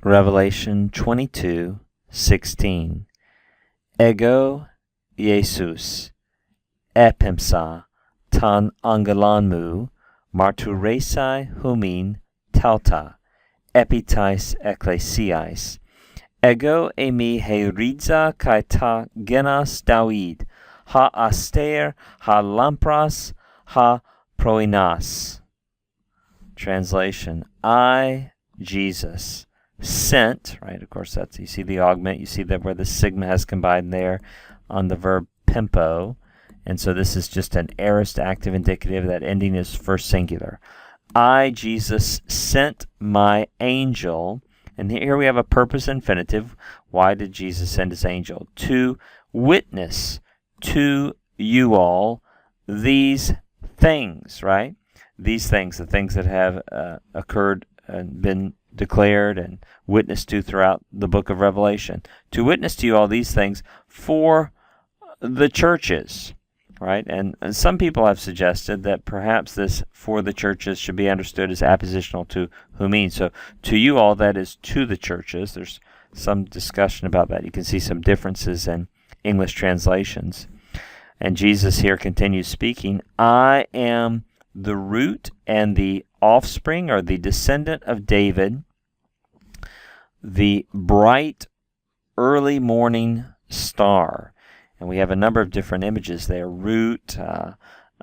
Revelation 22:16. Ego Jesus epimsa tan angelanmu marturesai humin tauta epitais ecclesiais. Ego emi heridza kai ta genas David, ha aster, ha lampras, ha proinas. Translation: I, Jesus, sent, right? Of course, that's, you see the augment, you see that where the sigma has combined there on the verb pimpo, and so this is just an aorist active indicative. That ending is first singular. I, Jesus, sent my angel, and here we have a purpose infinitive. Why did Jesus send his angel? To witness to you all these things, right? These things, the things that have occurred and been declared and witnessed to throughout the book of Revelation. To witness to you all these things for the churches, right? And some people have suggested that perhaps this for the churches should be understood as appositional to humin. So to you all, that is to the churches. There's some discussion about that. You can see some differences in English translations. And Jesus here continues speaking, I am the root and the offspring, or the descendant of David, the bright early morning star. And we have a number of different images there: root,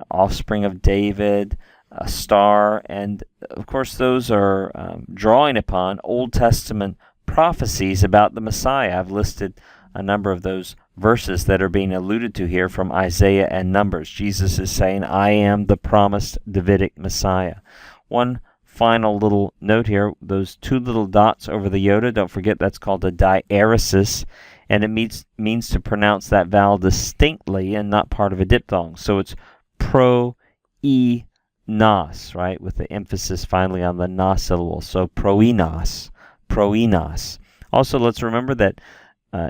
offspring of David, a star, and of course those are drawing upon Old Testament prophecies about the Messiah. I've listed a number of those verses that are being alluded to here from Isaiah and Numbers. Jesus is saying, I am the promised Davidic Messiah. One final little note here, those two little dots over the iota, don't forget that's called a diaeresis, and it means to pronounce that vowel distinctly and not part of a diphthong. So it's pro-e-nos, right, with the emphasis finally on the na syllable. So proenos, proenos. Also, let's remember that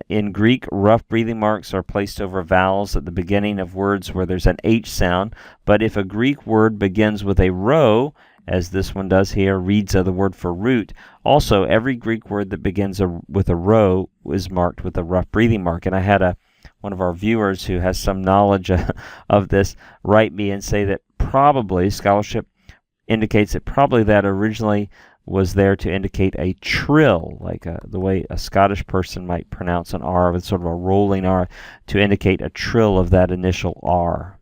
in Greek, rough breathing marks are placed over vowels at the beginning of words where there's an H sound. But if a Greek word begins with a rho, as this one does here, reads the word for root, also every Greek word that begins with a rho is marked with a rough breathing mark. And I had one of our viewers who has some knowledge of this write me and say that probably, scholarship indicates that probably that originally was there to indicate a trill, like the way a Scottish person might pronounce an R with sort of a rolling R, to indicate a trill of that initial R.